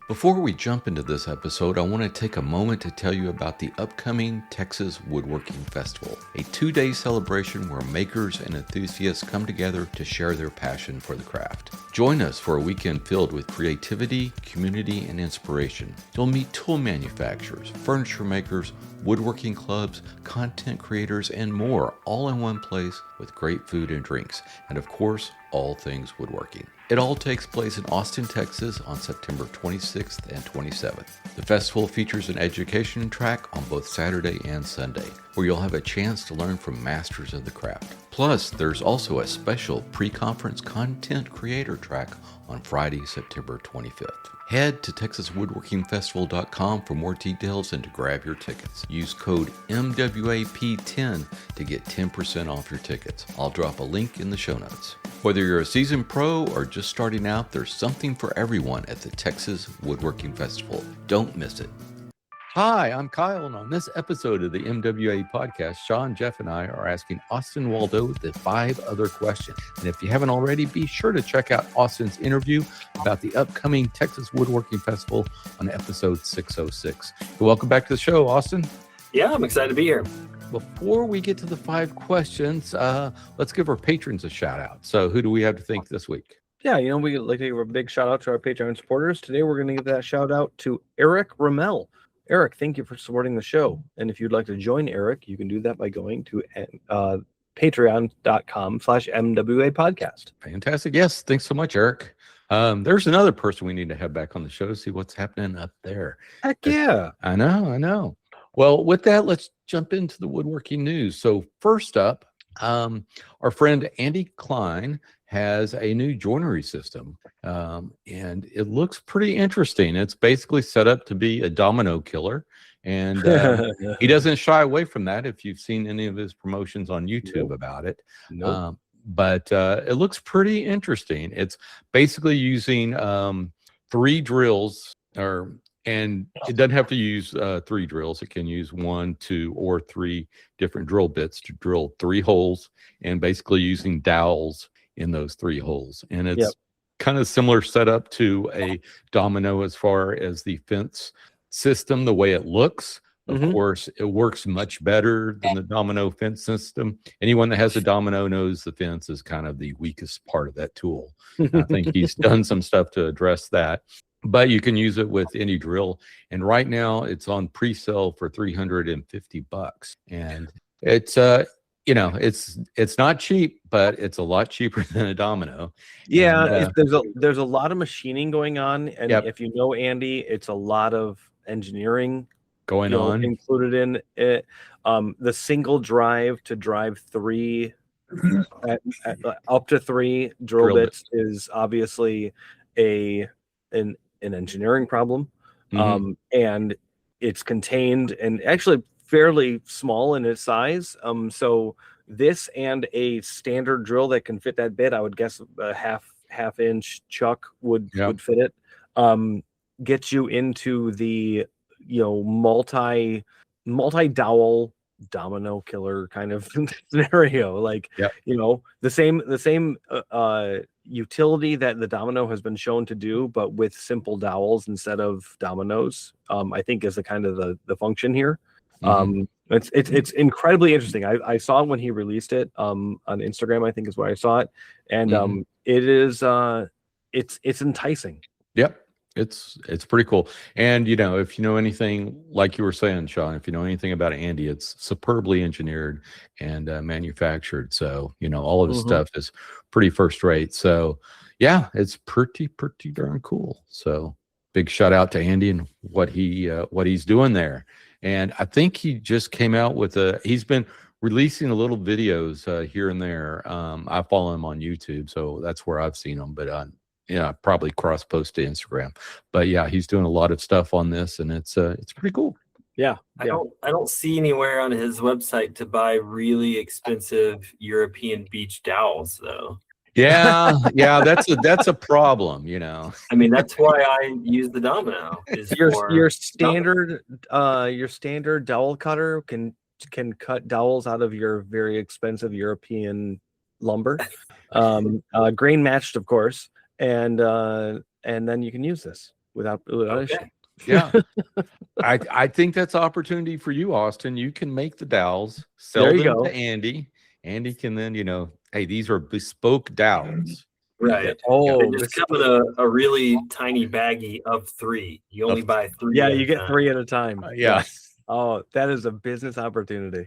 Before we jump into this episode, I want to take a moment to tell you about the upcoming Texas Woodworking Festival, a 2-day celebration where makers and enthusiasts come together to share their passion for the craft. Join us for a weekend filled with creativity, community, and inspiration. You'll meet tool manufacturers, furniture makers, woodworking clubs, content creators, and more, all in one place with great food and drinks, and of course, all things woodworking. It all takes place in Austin, Texas on September 26th and 27th. The festival features an education track on both Saturday and Sunday, where you'll have a chance to learn from masters of the craft. Plus, there's also a special pre-conference content creator track on Friday, September 25th. Head to TexasWoodworkingFestival.com for more details and to grab your tickets. Use code MWAP10 to get 10% off your tickets. I'll drop a link in the show notes. Whether you're a seasoned pro or just starting out, there's something for everyone at the Texas Woodworking Festival. Don't miss it. Hi, I'm Kyle, and on this episode of the MWA podcast, Sean, Jeff, and I are asking Austin Waldo the 5 other questions. And if you haven't already, be sure to check out Austin's interview about the upcoming Texas Woodworking Festival on episode 606. So welcome back to the show, Austin. Yeah, I'm excited to be here. Before we get to the 5 questions, let's give our patrons a shout out. So who do we have to thank this week? Yeah, we like to give a big shout out to our Patreon supporters. Today, we're going to give that shout out to Eric Ramel. Eric, thank you for supporting the show. And if you'd like to join Eric, you can do that by going to patreon.com/MWA podcast. Fantastic. Yes. Thanks so much, Eric. There's another person we need to have back on the show to see what's happening up there. Heck yeah. I know. Well, with that, let's jump into the woodworking news. So first up, our friend Andy Klein has a new joinery system, and it looks pretty interesting. It's basically set up to be a domino killer, and he doesn't shy away from that if you've seen any of his promotions on YouTube about it. But it looks pretty interesting. It's basically using 3 drills, and it doesn't have to use 3 drills. It can use 1, 2, or 3 different drill bits to drill 3 holes, and basically using dowels in those 3 holes. And it's kind of similar setup to a domino as far as the fence system, the way it looks. Of course, it works much better than the domino fence system. Anyone that has a domino knows the fence is kind of the weakest part of that tool. I think he's done some stuff to address that. But you can use it with any drill. And right now it's on pre-sale for $350. And it's it's not cheap, but it's a lot cheaper than a domino. Yeah, there's a lot of machining going on, and if you know Andy, it's a lot of engineering going on included in it. The single drive to drive 3 up to 3 drill bits is obviously an engineering problem, and it's contained and actually fairly small in its size. So this and a standard drill that can fit that bit, I would guess a half inch chuck would fit it. Gets you into the multi dowel domino killer kind of scenario. Like the same utility that the domino has been shown to do, but with simple dowels instead of dominoes, I think is the kind of the function here. It's incredibly interesting. I saw it when he released it on Instagram, I think is where I saw it, and it is it's enticing. Yep. It's pretty cool. And if you know anything, like you were saying, Sean, if you know anything about Andy, it's superbly engineered and manufactured. So all of his stuff is pretty first rate. So yeah, it's pretty darn cool. So big shout out to Andy and what he's doing there. And I think he just came out with he's been releasing a little videos here and there. I follow him on YouTube, so that's where I've seen him. But probably cross post to Instagram. But yeah, he's doing a lot of stuff on this, and it's pretty cool. Yeah. I don't see anywhere on his website to buy really expensive European beach dowels though. Yeah, that's a problem, I mean, that's why I use the domino. Your standard dowel cutter can cut dowels out of your very expensive European lumber, grain matched, of course, and then you can use this without Okay. issue. Yeah. I think that's opportunity for you, Austin. You can make the dowels, sell There you them go. to Andy. Andy can then, hey, these are bespoke dowels. Right. Oh, They just come in a really tiny baggie of 3. You only buy 3. yeah, at you a get time. 3 at a time. Yeah. Oh, that is a business opportunity.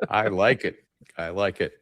I like it. I like it.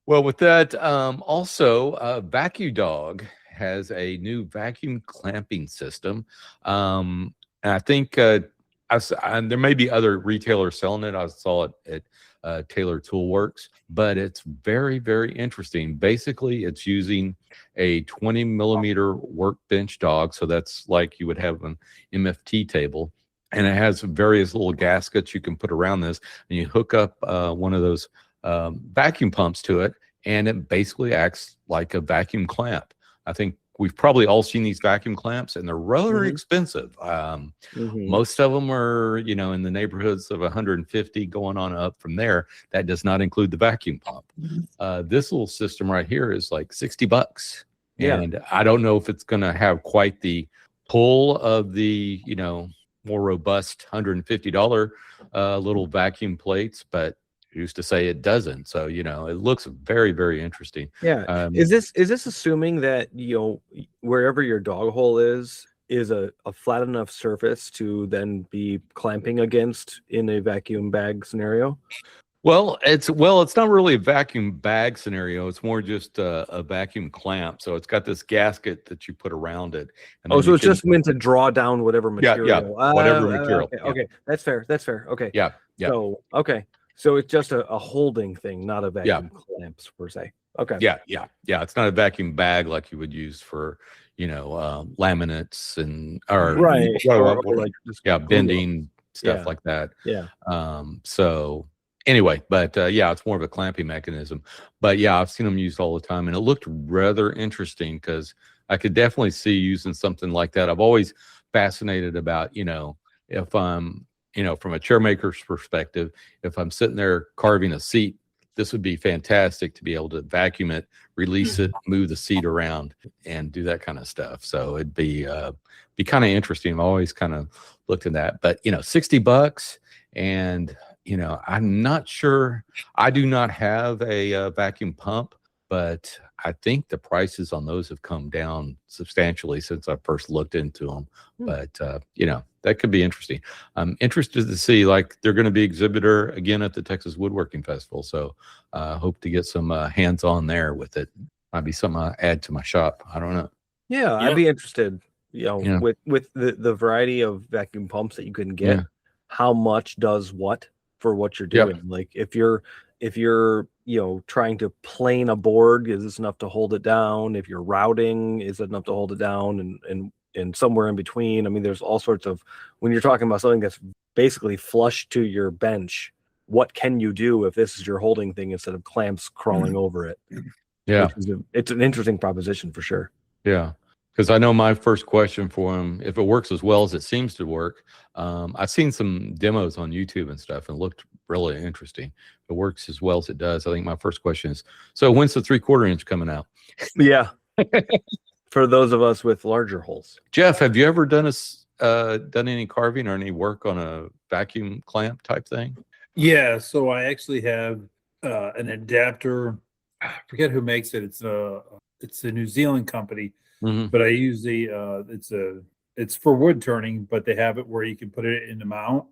Well, with that, also, VacuDog has a new vacuum clamping system. And I think and there may be other retailers selling it. I saw it at Taylor Toolworks, but it's very, very interesting. Basically, it's using a 20 millimeter workbench dog. So that's like you would have an MFT table. And it has various little gaskets you can put around this, and you hook up one of those vacuum pumps to it, and it basically acts like a vacuum clamp. I think we've probably all seen these vacuum clamps, and they're rather expensive. Most of them are, in the neighborhoods of 150 going on up from there. That does not include the vacuum pump. This little system right here is like $60. Yeah. And I don't know if it's going to have quite the pull of the, more robust $150 little vacuum plates, but who's to say it doesn't? So it looks very, very interesting. Yeah. Is this assuming that wherever your dog hole is a flat enough surface to then be clamping against in a vacuum bag scenario? Well, it's not really a vacuum bag scenario. It's more just a vacuum clamp. So it's got this gasket that you put around it. And so it's just meant to draw down whatever material. Yeah, whatever material. Okay, that's fair. Okay. Yeah. So so it's just a holding thing, not a vacuum clamps per se. Okay. Yeah. It's not a vacuum bag like you would use for laminates and bending stuff like that. Yeah. So anyway, but it's more of a clamping mechanism. But I've seen them used all the time, and it looked rather interesting because I could definitely see using something like that. I've always fascinated about, if I'm, from a chair maker's perspective, if I'm sitting there carving a seat, this would be fantastic to be able to vacuum it, release it, move the seat around, and do that kind of stuff. So it'd be kind of interesting. I've always kind of looked at that, but $60, and I'm not sure. I do not have a vacuum pump, but I think the prices on those have come down substantially since I first looked into them. But that could be interesting. I'm interested to see, like, they're going to be exhibitor again at the Texas Woodworking Festival. So hope to get some hands-on there with it. Might be something I add to my shop. I don't know. Yeah, I'd be interested, with the variety of vacuum pumps that you can get, how much does what for what you're doing. Like if you're trying to plane a board, is this enough to hold it down? If you're routing, is it enough to hold it down? And somewhere in between. I mean, there's all sorts of, when you're talking about something that's basically flush to your bench, what can you do if this is your holding thing instead of clamps crawling over it? Yeah. It's an interesting proposition for sure. Yeah. Because I know my first question for him, if it works as well as it seems to work, I've seen some demos on YouTube and stuff and it looked really interesting. If it works as well as it does, I think my first question is, so when's the 3/4 inch coming out? Yeah. For those of us with larger holes. Jeff, have you ever done any carving or any work on a vacuum clamp type thing? Yeah, so I actually have an adapter. I forget who makes it. It's a New Zealand company, but I use it's for wood turning, but they have it where you can put it in the mount.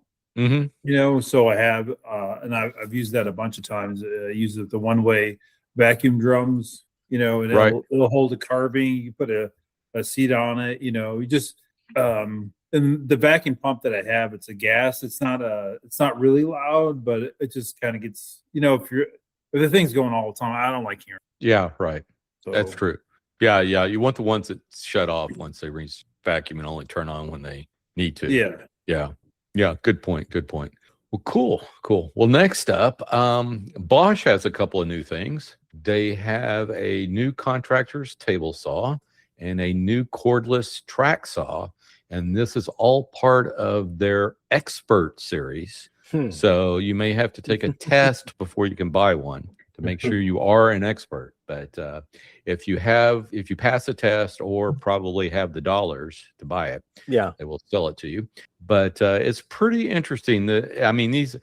So I have and I've used that a bunch of times. I use the one-way vacuum drums. And it'll hold a carving. You put a seat on it. You just and the vacuum pump that I have, it's a gas. It's not really loud, but it just kind of gets, if the thing's going all the time, I don't like hearing. Yeah, right. So, that's true. Yeah. You want the ones that shut off once they reach vacuum and only turn on when they need to. Yeah. Good point. Well, cool. Well, next up, Bosch has a couple of new things. They have a new contractor's table saw and a new cordless track saw. And this is all part of their expert series. So you may have to take a test before you can buy one to make sure you are an expert. But if you pass the test or probably have the dollars to buy it, they will sell it to you. But it's pretty interesting. I mean, these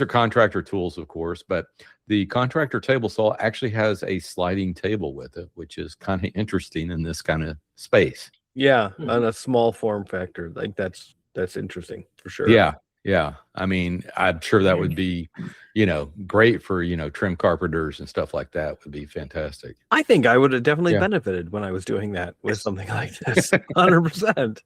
are contractor tools, of course, but the contractor table saw actually has a sliding table with it, which is kind of interesting in this kind of space. Yeah, on a small form factor, like that's interesting for sure. Yeah. I mean, I'm sure that would be, great for, trim carpenters and stuff like that. Would be fantastic. I think I would have definitely benefited when I was doing that with something like this. 100%.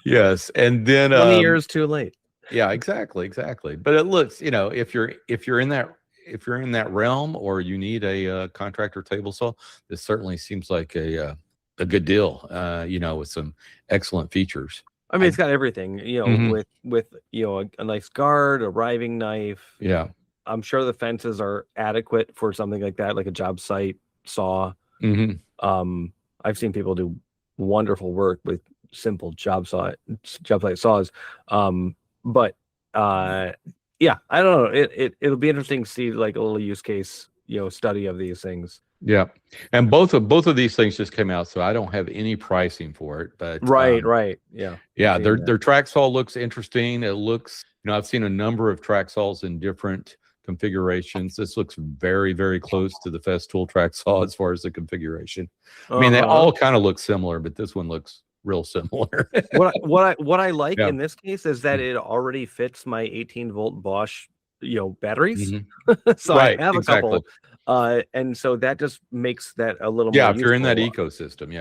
Yes. And then 20 years too late. Yeah, exactly. But it looks, if you're in that realm or you need a contractor table saw, this certainly seems like a good deal, with some excellent features. I mean, it's got everything, with a nice guard, a riving knife. Yeah. I'm sure the fences are adequate for something like that, like a job site saw. I've seen people do wonderful work with simple job site saws. But I don't know. It'll be interesting to see like a little use case, study of these things. Yeah, and both of these things just came out, so I don't have any pricing for it. But right, yeah. Their track saw looks interesting. It looks, I've seen a number of track saws in different configurations. This looks very, very close to the Festool track saw as far as the configuration. I mean, they all kind of look similar, but this one looks real similar. what I like in this case is that it already fits my 18-volt Bosch, batteries. So I have a couple. And so that just makes that a little more if you're in that ecosystem.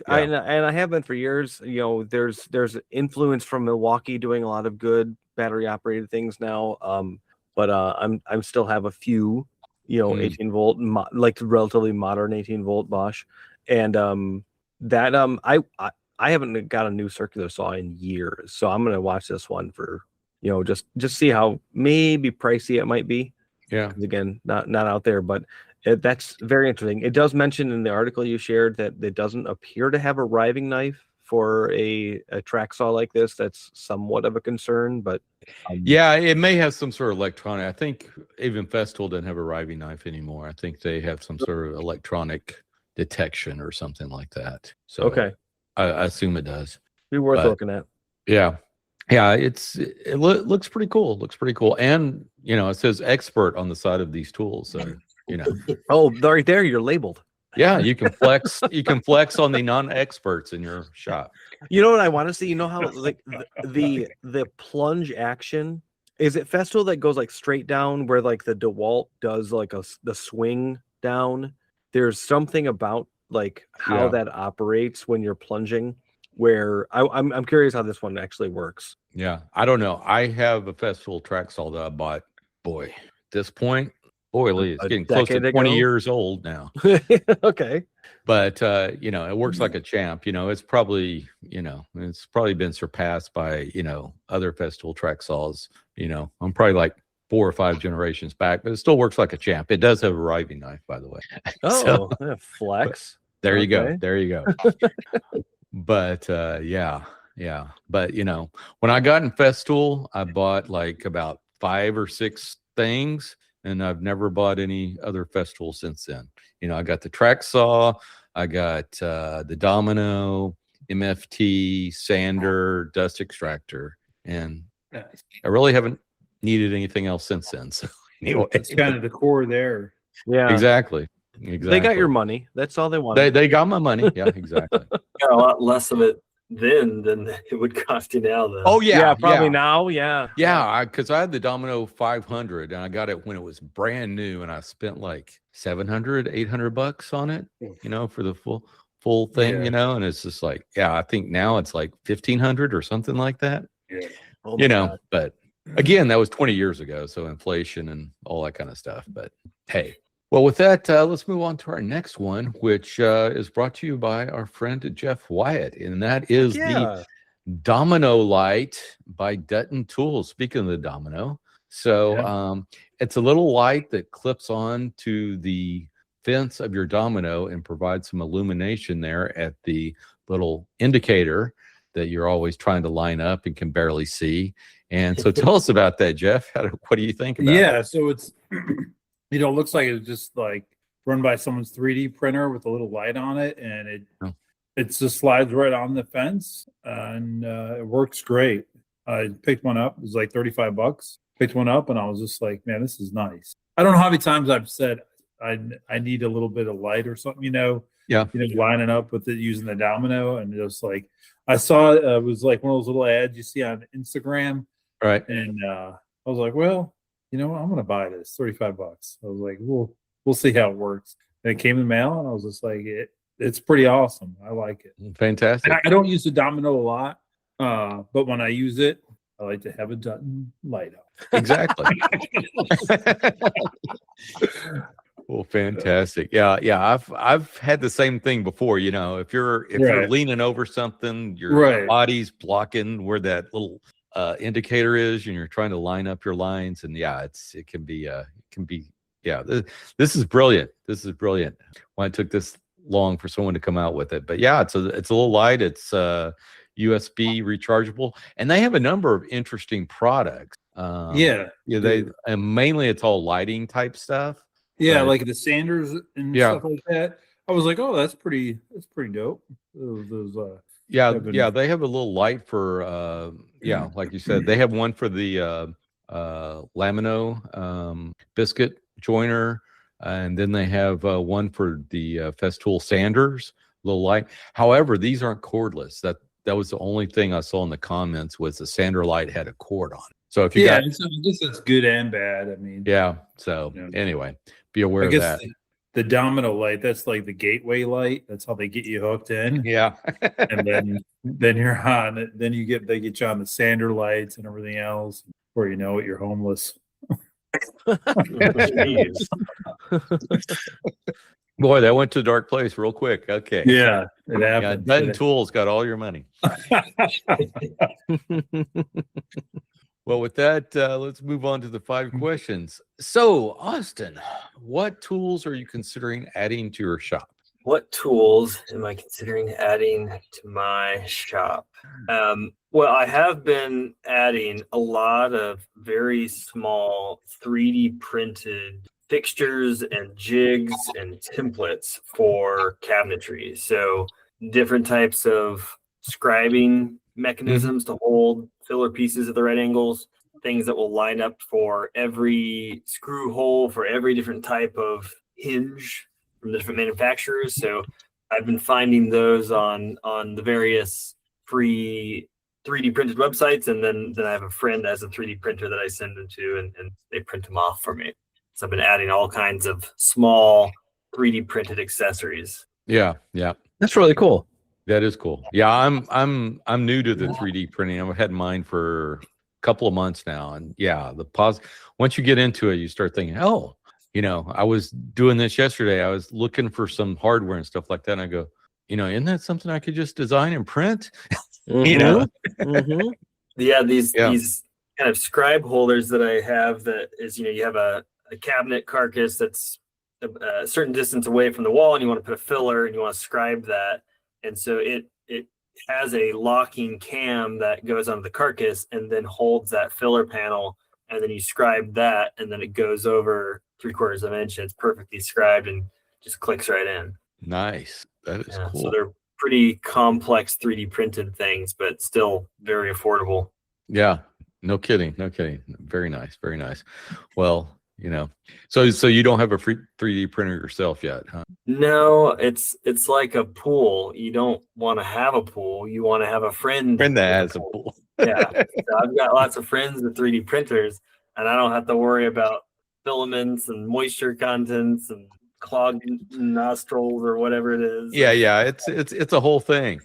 I have been for years. There's influence from Milwaukee doing a lot of good battery operated things now, but I'm still have a few 18-volt like relatively modern 18-volt Bosch, and I haven't got a new circular saw in years, so I'm gonna watch this one for just see how maybe pricey it might be. Yeah. Again, not out there, but that's very interesting. It does mention in the article you shared that it doesn't appear to have a riving knife for a track saw like this. That's somewhat of a concern, but it may have some sort of electronic. I think even Festool doesn't have a riving knife anymore. I think they have some sort of electronic detection or something like that. So okay, I assume it does. Be worth looking at. Yeah. It looks pretty cool. And it says expert on the side of these tools. So oh, right there, you're labeled. Yeah, you can flex. You can flex on the non-experts in your shop. You know what I want to see? You know how like the plunge action, is it Festool that goes like straight down where like the DeWalt does like the swing down? There's something about like how that operates when you're plunging, where I'm curious how this one actually works. Yeah, I don't know. I have a Festool track saw that I bought. Boy, at this point, Lee, it's getting close to 20 years old now. Okay. But it works like a champ. It's probably been surpassed by, other Festool track saws. I'm probably like 4 or 5 generations back, but it still works like a champ. It does have a riving knife, by the way. Oh, flex. There you go. But But when I got in Festool, I bought like about 5 or 6 things, and I've never bought any other Festool since then. I got the track saw, I got the Domino, MFT, sander, dust extractor, and I really haven't needed anything else since then. So anyway, it's kind of the core there. Yeah, exactly. They got your money. That's all they wanted. They got my money. Yeah, exactly. Got a lot less of it then than it would cost you now, though. Oh yeah, probably now. Yeah, because I had the Domino 500 and I got it when it was brand new, and I spent like $700-800 on it. For the full thing. And it's just like, I think now it's like $1,500 or something like that. Yeah. But again, that was 20 years ago, so inflation and all that kind of stuff. But hey. Well, with that, let's move on to our next one, which is brought to you by our friend Jeff Wyatt, and that is the Domino Light by Dutton Tools. Speaking of the Domino, so it's a little light that clips on to the fence of your Domino and provides some illumination there at the little indicator that you're always trying to line up and can barely see. And so tell us about that, Jeff. What do you think about it? So It looks like it's just like run by someone's 3D printer with a little light on it, and it just slides right on the fence, and it works great. I picked one up. It was like $35. Picked one up, and I was just like, man, this is nice. I don't know how many times I've said I need a little bit of light or something, lining up with it using the domino, and just like I saw it was like one of those little ads you see on Instagram, right? And I was like, well, I'm going to buy this $35. I was like, we'll see how it works. And it came in the mail, and I was just like, it's pretty awesome. I like it. Fantastic. I don't use the domino a lot, but when I use it, I like to have it light up. Exactly. Well, fantastic. Yeah. I've had the same thing before. If you're leaning over something, your body's blocking where that little indicator is, and you're trying to line up your lines. And it can be. This is brilliant. Why it took this long for someone to come out with it, but it's a little light. It's USB rechargeable, and they have a number of interesting products. They and mainly it's all lighting type stuff. Yeah, like the sanders and stuff like that. I was like, oh, that's pretty dope. They have a little light for like you said, they have one for the Lamino biscuit joiner, and then they have one for the Festool sanders, little light. However, these aren't cordless. That was the only thing I saw in the comments was the sander light had a cord on it. So if you I guess it's good and bad. I mean, anyway, be aware of that. The domino light, that's like the gateway light. That's how they get you hooked in. Yeah. And then you're on it. Then they get you on the sander lights and everything else, where you're homeless. Boy, that went to a dark place real quick. Okay. Yeah, it happened. Dutton Tools got all your money. Well, with that, let's move on to the 5 questions. So, Austin, what tools are you considering adding to your shop? What tools am I considering adding to my shop? Well, I have been adding a lot of very small 3D printed fixtures and jigs and templates for cabinetry. So different types of scribing mechanisms to hold filler pieces at the right angles, things that will line up for every screw hole, for every different type of hinge from the different manufacturers. So I've been finding those on the various free 3D printed websites, and then I have a friend that has a 3D printer that I send them to, and they print them off for me. So I've been adding all kinds of small 3D printed accessories. Yeah. That's really cool. That is cool. Yeah, I'm new to the 3D printing. I've had mine for a couple of months now, and once you get into it, you start thinking, I was doing this yesterday. I was looking for some hardware and stuff like that, and I go, isn't that something I could just design and print? Mm-hmm. Yeah, these kind of scribe holders that I have, that is, you have a cabinet carcass that's a certain distance away from the wall, and you want to put a filler and you want to scribe that. And so it has a locking cam that goes onto the carcass and then holds that filler panel, and then you scribe that, and then it goes over 3/4 of an inch. It's perfectly scribed and just clicks right in. Nice. That is cool. So they're pretty complex 3D printed things, but still very affordable. Yeah, no kidding. Very nice. Well, so you don't have a free 3D printer yourself yet, huh? No, it's like a pool. You don't want to have a pool. You want to have a friend that has a pool. Yeah. So I've got lots of friends with 3D printers, and I don't have to worry about filaments and moisture contents and clogged nostrils or whatever it is. Yeah. It's a whole thing.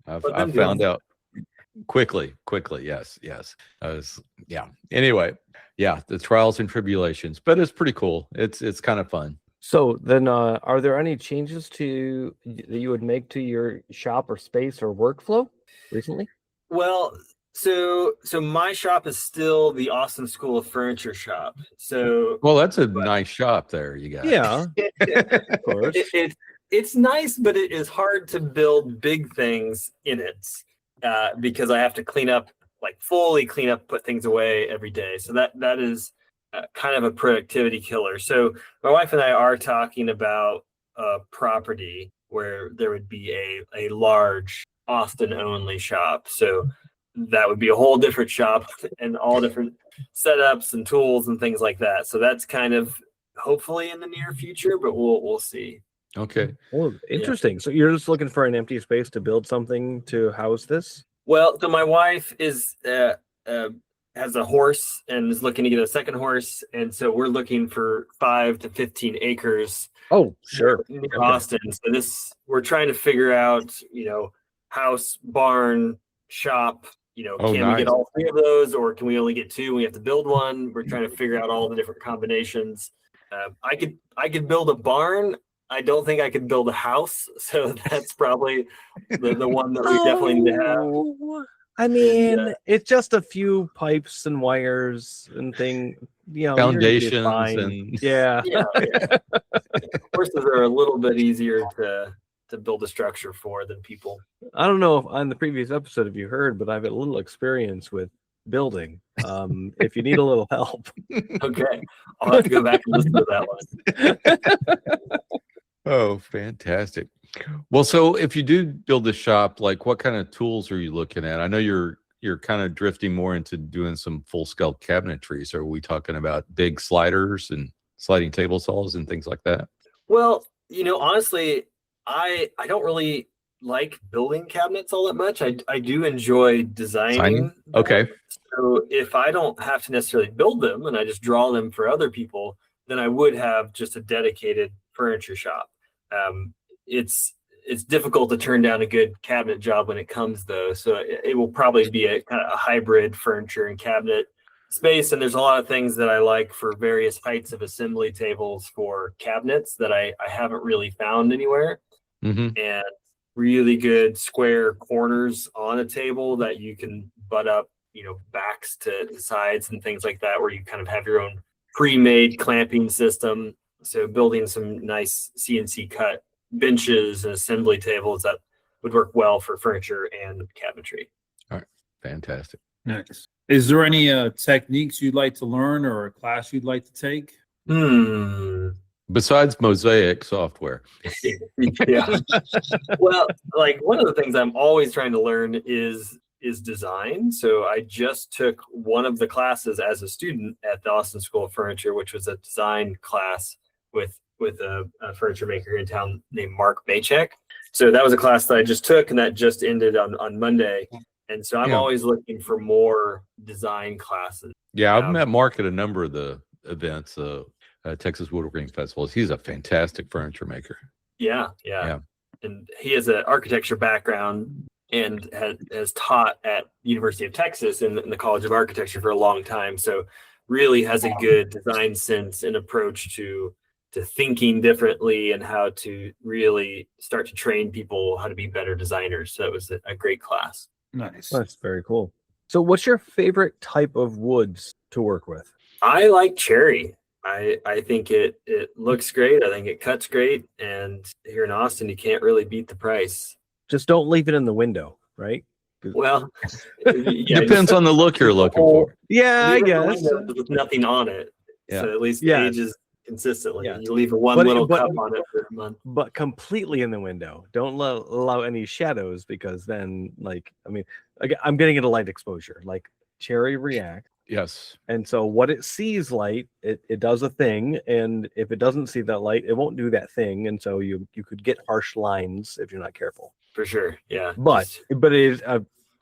I've found out quickly. Yes. Anyway. Yeah, the trials and tribulations, but it's pretty cool. It's kind of fun. So then, are there any changes that you would make to your shop or space or workflow recently? Well, so my shop is still the Austin School of Furniture shop. So that's a nice shop there you got. Yeah, of course. It's nice, but it is hard to build big things in it because I have to fully clean up, put things away every day. So that is kind of a productivity killer. So my wife and I are talking about a property where there would be a large Austin only shop. So that would be a whole different shop and all different setups and tools and things like that. So that's kind of hopefully in the near future, but we'll see. Okay. Oh, interesting. So you're just looking for an empty space to build something to house this? Well, so my wife is has a horse and is looking to get a second horse, and so we're looking for 5 to 15 acres. Oh, sure. Near Austin. So we're trying to figure out, house, barn, shop. Can we get all 3 of those, or can we only get 2? We have to build one. We're trying to figure out all the different combinations. I could build a barn. I don't think I could build a house, so that's probably the one that we definitely need to have. I mean, it's just a few pipes and wires and foundations and yeah. Horses are a little bit easier to build a structure for than people. I don't know if on the previous episode if you heard, but I have a little experience with building. If you need a little help. Okay. I'll have to go back and listen to that one. Oh, fantastic. Well, so if you do build a shop, like what kind of tools are you looking at? I know you're kind of drifting more into doing some full-scale cabinetry. So are we talking about big sliders and sliding table saws and things like that? Well, honestly, I don't really like building cabinets all that much. I do enjoy designing. Okay. So if I don't have to necessarily build them and I just draw them for other people, then I would have just a dedicated furniture shop. It's difficult to turn down a good cabinet job when it comes, though. So it will probably be a kind of a hybrid furniture and cabinet space. And there's a lot of things that I like for various heights of assembly tables for cabinets that I haven't really found anywhere. Mm-hmm. And really good square corners on a table that you can butt up, backs to the sides and things like that, where you kind of have your own pre-made clamping system. So building some nice CNC cut benches and assembly tables that would work well for furniture and cabinetry. All right. Fantastic. Nice. Is there any techniques you'd like to learn or a class you'd like to take? Besides Mosaic software. Yeah. Well, like one of the things I'm always trying to learn is design. So I just took one of the classes as a student at the Austin School of Furniture, which was a design class with a furniture maker here in town named Mark Maychek. So that was a class that I just took, and that just ended on Monday. And so I'm always looking for more design classes. Yeah, I've met Mark at a number of the events, Texas Woodworking festivals. He's a fantastic furniture maker. Yeah. And he has an architecture background and has taught at University of Texas in the College of Architecture for a long time. So really has a good design sense and approach to thinking differently and how to really start to train people how to be better designers. So it was a great class. Nice. That's very cool. So what's your favorite type of woods to work with? I like cherry. I think it looks great. I think it cuts great. And here in Austin, you can't really beat the price. Just don't leave it in the window, right? Well, depends on the look you're looking for. Yeah, I guess. With nothing on it. Yeah. So at least it ages consistently. Yeah. You leave one little cup on it for a month. But completely in the window. Don't allow any shadows, because then, I'm getting into light exposure. Like cherry react. Yes. And so what it sees light, it does a thing. And if it doesn't see that light, it won't do that thing. And so you could get harsh lines if you're not careful. For sure. Yeah. But it is,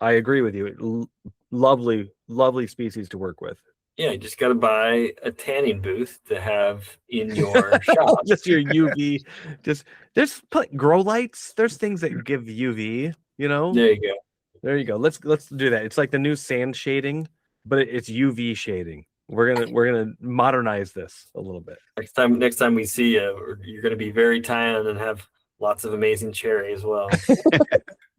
I agree with you. Lovely, lovely species to work with. Yeah, you just got to buy a tanning booth to have in your shop. Just your UV. There's grow lights. There's things that give UV. There you go. Let's do that. It's like the new sand shading, but it's UV shading. We're gonna modernize this a little bit. Next time we see you, you're gonna be very tan and have lots of amazing cherry as well.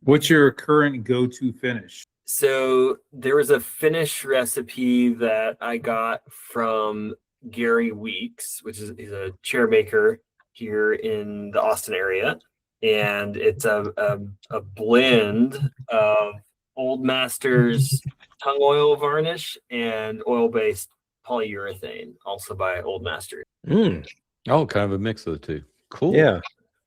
What's your current go-to finish? So there was a finish recipe that I got from Gary Weeks, which is he's a chair maker here in the Austin area. And it's a blend of Old Masters tung oil varnish and oil-based polyurethane, also by Old Master. Oh, kind of a mix of the two. Cool. Yeah.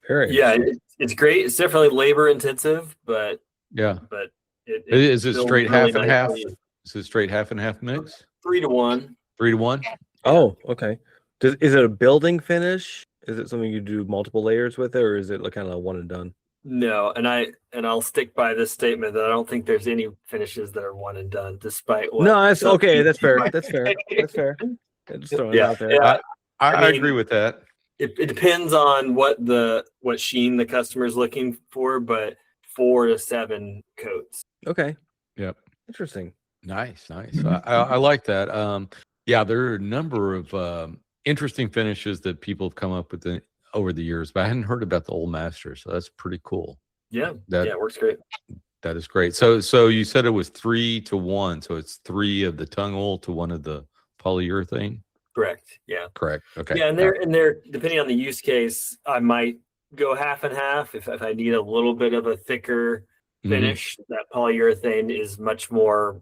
Very. Yeah, it's great. It's definitely labor intensive, but yeah. But is it builds straight really half and half? nicely. Is it straight half and half mix? 3-to-1. 3-to-1? Oh, okay. Is it a building finish? Is it something you do multiple layers with it, or is it like kind of one and done? No, and I'll stick by this statement that I don't think there's any finishes that are one and done, despite what. No, that's okay. That's fair. That's fair. That's fair. Just throwing it out there. Yeah. I mean, agree with that. It depends on what sheen the customer's looking for, but 4 to 7 coats. Okay. Yep. Interesting. Nice. I like that. Yeah, there are a number of interesting finishes that people have come up with over the years, but I hadn't heard about the Old Master, so that's pretty cool. Yeah, it works great. That is great. So you said it was 3-to-1, so it's 3 of the tung oil to 1 of the polyurethane. Correct. Yeah. Correct. Okay. Yeah, and they're depending on the use case, I might go half and half if I need a little bit of a thicker finish. That polyurethane is much more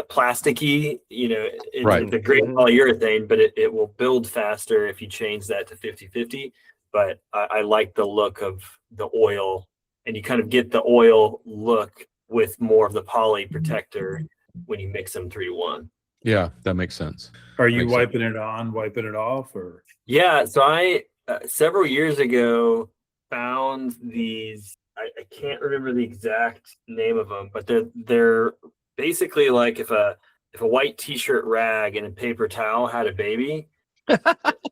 plasticky. It's a great polyurethane, but it will build faster if you change that to 50/50. But I like the look of the oil, and you kind of get the oil look with more of the poly protector when you mix them 3-to-1. Yeah, that makes sense. Are you wiping it on, wiping it off, or? Yeah, so I several years ago found these. I can't remember the exact name of them, but they're basically like if a white T-shirt rag and a paper towel had a baby.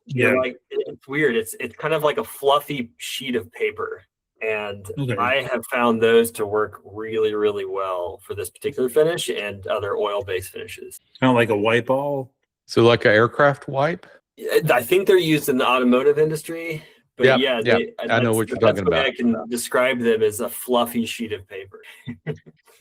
Yeah, like it's weird. It's kind of like a fluffy sheet of paper, and I have found those to work really, really well for this particular finish and other oil-based finishes. kind of like a wipe all. So like an aircraft wipe? I think they're used in the automotive industry. But I know what you're talking about. I can describe them as a fluffy sheet of paper.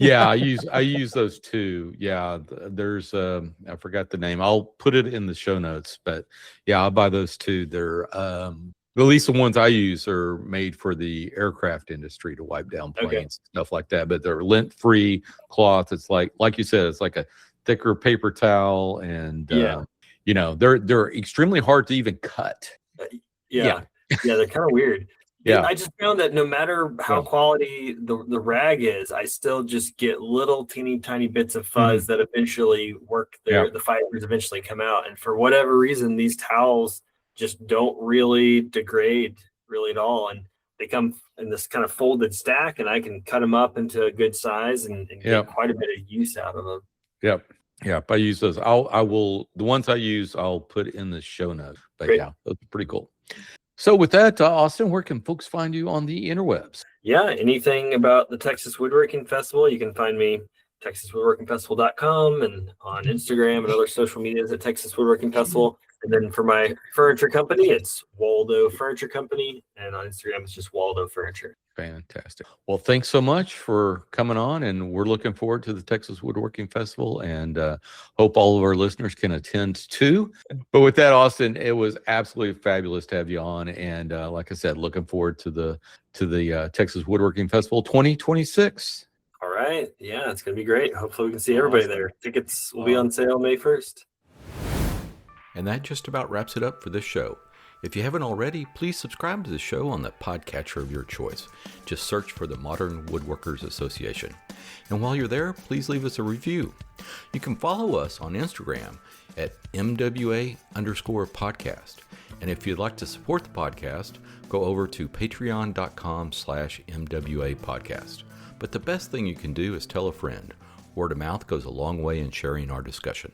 Yeah, I use those too. Yeah, there's I forgot the name. I'll put it in the show notes. But yeah, I'll buy those too. They're at least the ones I use are made for the aircraft industry to wipe down planes, stuff like that. But they're lint-free cloth. It's like you said, it's like a thicker paper towel, and they're extremely hard to even cut. Yeah, they're kind of weird. Yeah, I just found that no matter how quality the rag is, I still just get little teeny tiny bits of fuzz that eventually work there. The fibers eventually come out, and for whatever reason, these towels just don't really degrade really at all, and they come in this kind of folded stack, and I can cut them up into a good size and get quite a bit of use out of them. Yep. I use those. The ones I use, I'll put in the show notes. But those are pretty cool. So with that, Austin, where can folks find you on the interwebs? Yeah, anything about the Texas Woodworking Festival, you can find me TexasWoodworkingFestival.com and on Instagram and other social medias at Texas Woodworking Festival. And then for my furniture company, it's Waldo Furniture Company, and on Instagram it's just Waldo Furniture. Fantastic. Well, thanks so much for coming on, and we're looking forward to the Texas Woodworking Festival, and hope all of our listeners can attend too. But with that, Austin, it was absolutely fabulous to have you on, and like I said, looking forward to the Texas Woodworking Festival 2026. All right. Yeah, it's going to be great. Hopefully we can see everybody there. Tickets will be on sale May 1st. And that just about wraps it up for this show. If you haven't already, please subscribe to the show on the podcatcher of your choice. Just search for the Modern Woodworkers Association. And while you're there, please leave us a review. You can follow us on Instagram at MWA_podcast. And if you'd like to support the podcast, go over to patreon.com/MWA podcast. But the best thing you can do is tell a friend. Word of mouth goes a long way in sharing our discussion.